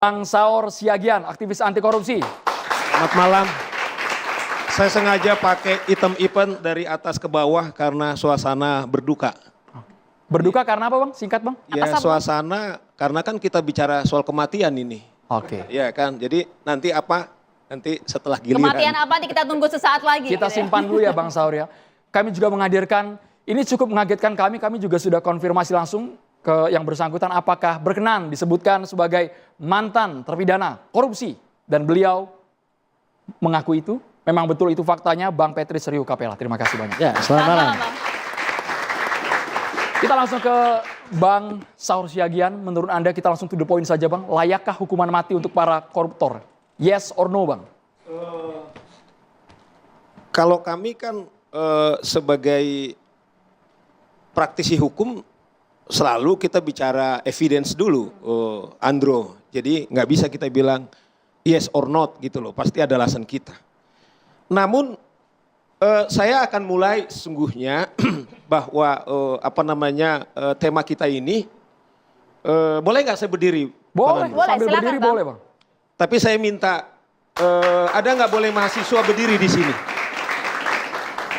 Bang Saur Siagian, aktivis anti korupsi. Selamat malam. Saya sengaja pakai item event dari atas ke bawah karena suasana berduka. Berduka karena apa, Bang? Singkat, Bang. Ya, suasana karena kan kita bicara soal kematian ini. Oke. Ya kan, jadi nanti apa? Nanti setelah giliran. Kematian apa nih kita tunggu sesaat lagi. Kita gitu ya. simpan dulu ya Bang Saur ya. Kami juga menghadirkan, ini cukup mengagetkan kami juga sudah konfirmasi langsung ke yang bersangkutan apakah berkenan disebutkan sebagai mantan terpidana korupsi. Dan beliau mengaku itu, memang betul itu faktanya, Bang Patrice Riu Capella. Terima kasih banyak. Ya, selamat malam. Bang. Kita langsung ke Bang Saur Siagian. Menurut Anda kita langsung to the point saja Bang. Layakkah hukuman mati untuk para koruptor? Yes or no Bang? Kalau kami kan sebagai praktisi hukum selalu kita bicara evidence dulu, Andro. Jadi nggak bisa kita bilang yes or not gitu loh, pasti ada alasan kita. Namun saya akan mulai sesungguhnya bahwa tema kita ini, boleh nggak saya berdiri? Boleh, Boleh, sambil silakan, berdiri Bang. boleh Bang. Tapi saya minta, ada nggak boleh mahasiswa berdiri di sini?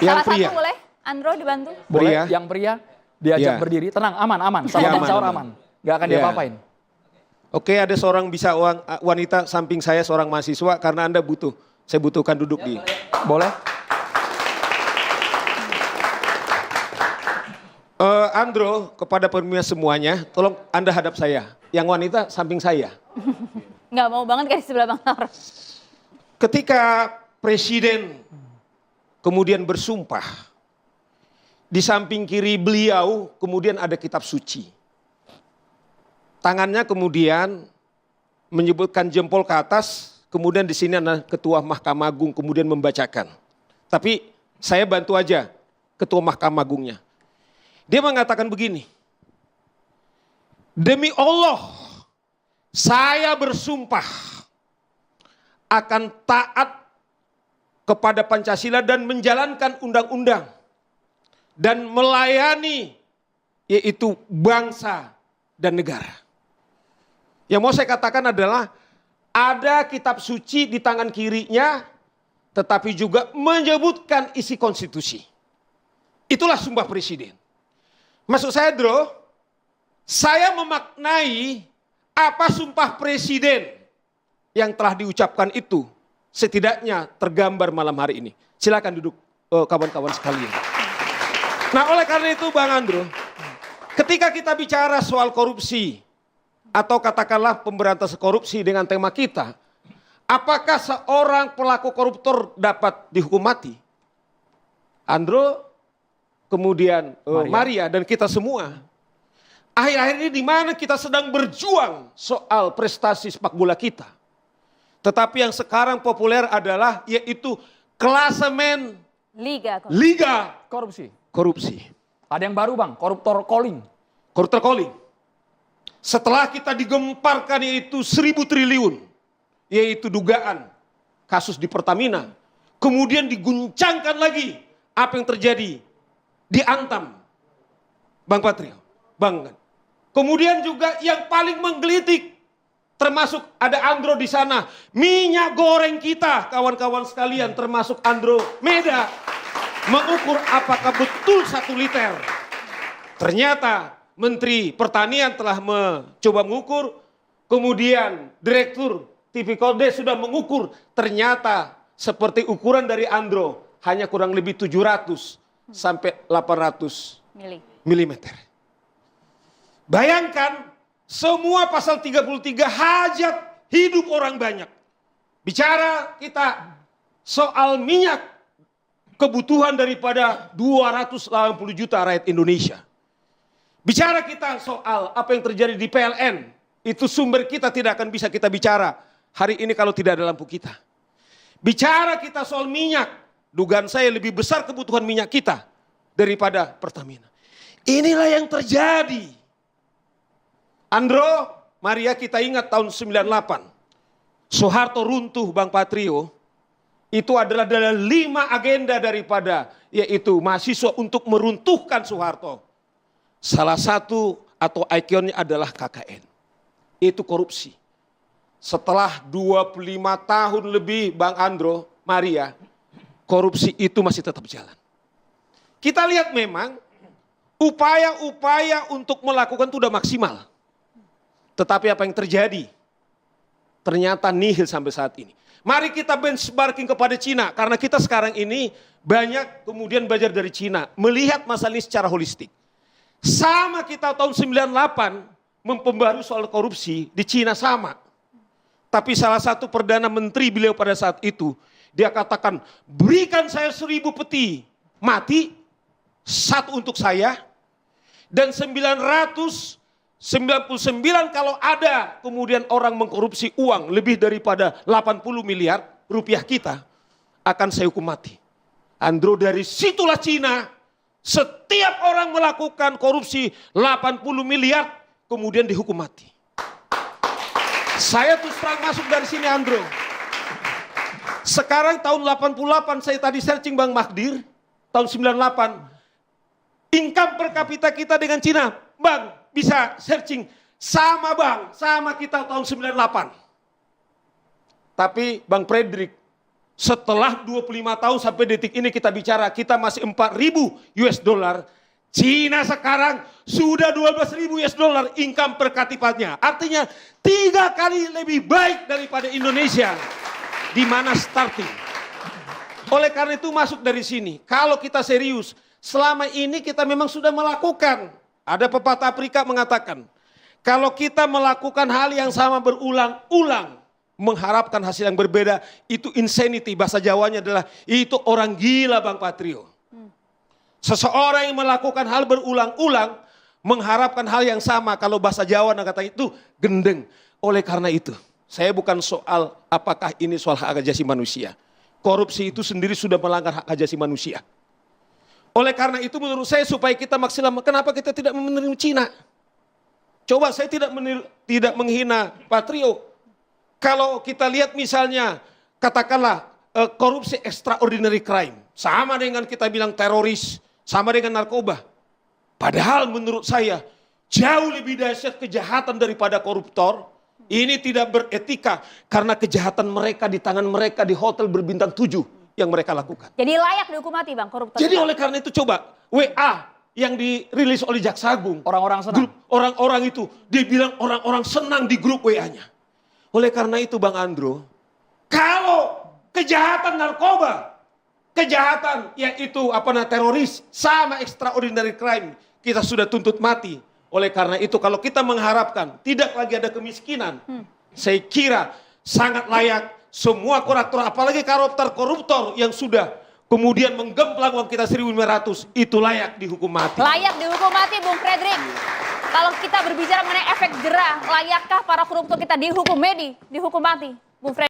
Yang Salah pria. satu boleh, Andro dibantu. Boleh, Pria. yang pria diajak Ya. berdiri, tenang, aman, sama Ya, Bang aman, Saur aman. aman. Gak akan Ya. diapa-apain. Oke, ada seorang wanita samping saya, seorang mahasiswa, karena Anda butuh. Saya butuhkan duduk di. Boleh? Andro, kepada pemirsa semuanya, tolong Anda hadap saya. Yang wanita samping saya. Nggak mau banget kan di sebelah Bang Saur. Ketika presiden kemudian bersumpah, di samping kiri beliau kemudian ada kitab suci. Tangannya kemudian menyebutkan jempol ke atas, kemudian di sini ada Ketua Mahkamah Agung kemudian membacakan. Tapi saya bantu aja Ketua Mahkamah Agungnya. Dia mengatakan begini, demi Allah, saya bersumpah akan taat kepada Pancasila dan menjalankan undang-undang dan melayani yaitu bangsa dan negara. Yang mau saya katakan adalah ada kitab suci di tangan kirinya tetapi juga menyebutkan isi konstitusi. Itulah sumpah presiden. Maksud saya, Bro, saya memaknai apa sumpah presiden yang telah diucapkan itu setidaknya tergambar malam hari ini. Silakan duduk kawan-kawan sekalian. Nah, oleh karena itu Bang Andro, ketika kita bicara soal korupsi atau katakanlah pemberantasan korupsi dengan tema kita, apakah seorang pelaku koruptor dapat dihukum mati? Andro, kemudian Maria dan kita semua. Akhir-akhir ini di mana kita sedang berjuang soal prestasi sepak bola kita. Tetapi yang sekarang populer adalah yaitu klasemen Liga Korupsi. Ada yang baru Bang, koruptor calling. Koruptor calling. Setelah kita digemparkan yaitu 1.000 triliun. Yaitu dugaan kasus di Pertamina. Kemudian diguncangkan lagi apa yang terjadi di Antam. Bang Patrio. Bang. Kemudian juga yang paling menggelitik. Termasuk ada Andro di sana. Minyak goreng kita kawan-kawan sekalian termasuk Andro Meda. Mengukur apakah betul 1 liter. Ternyata Menteri Pertanian telah mencoba mengukur. Kemudian Direktur Tipikor-D sudah mengukur. Ternyata seperti ukuran dari Andro. Hanya kurang lebih 700 sampai 800 milimeter. Bayangkan semua pasal 33 hajat hidup orang banyak. Bicara kita soal minyak, kebutuhan daripada 280 juta rakyat Indonesia. Bicara kita soal apa yang terjadi di PLN, itu sumber kita tidak akan bisa kita bicara hari ini kalau tidak ada lampu kita. Bicara kita soal minyak, dugaan saya lebih besar kebutuhan minyak kita daripada Pertamina. Inilah yang terjadi. Andro, Maria kita ingat tahun 98. Soeharto runtuh Bang Patrio. Itu adalah 5 agenda daripada yaitu mahasiswa untuk meruntuhkan Soeharto. Salah satu atau ikonnya adalah KKN. Itu korupsi. setelah 25 tahun lebih Bang Andro, Maria, korupsi itu masih tetap jalan. Kita lihat memang upaya-upaya untuk melakukan itu sudah maksimal. Tetapi apa yang terjadi? Ternyata nihil sampai saat ini. Mari kita benchmarking kepada Cina, karena kita sekarang ini banyak kemudian belajar dari Cina, melihat masalah ini secara holistik. Sama kita tahun 98 memperbarui soal korupsi, di Cina sama. Tapi salah satu Perdana Menteri beliau pada saat itu, dia katakan, berikan saya 1000 peti mati, 1 untuk saya, dan 999 kalau ada kemudian orang mengkorupsi uang lebih daripada 80 miliar rupiah kita, akan saya hukum mati. Andro, dari situlah Cina, setiap orang melakukan korupsi 80 miliar, kemudian dihukum mati. Saya terus terang masuk dari sini, Andro. Sekarang tahun 88, saya tadi searching Bang Magdir, tahun 98, income per kapita kita dengan Cina, Bang, bisa searching, sama Bang, sama kita tahun 98. Tapi Bang Fredrik, setelah 25 tahun sampai detik ini kita bicara, kita masih 4.000 US dollar. Cina sekarang sudah 12.000 US dollar income per kapitanya. Artinya 3 kali lebih baik daripada Indonesia. Di mana starting. Oleh karena itu masuk dari sini. Kalau kita serius, selama ini kita memang sudah melakukan. Ada pepatah Afrika mengatakan, kalau kita melakukan hal yang sama berulang-ulang, mengharapkan hasil yang berbeda, itu insanity. Bahasa Jawanya adalah, itu orang gila Bang Patrio. Seseorang yang melakukan hal berulang-ulang, mengharapkan hal yang sama, kalau bahasa Jawa kata itu gendeng. Oleh karena itu, saya bukan soal apakah ini soal hak asasi manusia. Korupsi itu sendiri sudah melanggar hak asasi manusia. Oleh karena itu menurut saya supaya kita maksimal, kenapa kita tidak menerima Cina? Coba saya tidak menghina Patrio. Kalau kita lihat misalnya, katakanlah korupsi extraordinary crime. Sama dengan kita bilang teroris, sama dengan narkoba. Padahal menurut saya, jauh lebih dahsyat kejahatan daripada koruptor. Ini tidak beretika karena kejahatan mereka di tangan mereka di hotel berbintang 7 yang mereka lakukan. Jadi layak dihukum mati Bang koruptor. Jadi oleh karena itu coba WA yang dirilis oleh Jaksa Agung. Orang-orang senang. Orang-orang itu dia bilang orang-orang senang di grup WA-nya. Oleh karena itu Bang Andro, kalau kejahatan narkoba, kejahatan yaitu teroris sama extraordinary crime kita sudah tuntut mati. Oleh karena itu kalau kita mengharapkan tidak lagi ada kemiskinan, saya kira sangat layak semua koruptor, apalagi koruptor yang sudah kemudian menggemplang uang kita 1.500, itu layak dihukum mati. Layak dihukum mati Bung Fredrik. Kalau kita berbicara mengenai efek jerah, layakkah para koruptor kita dihukum mati, Bung Fredrik?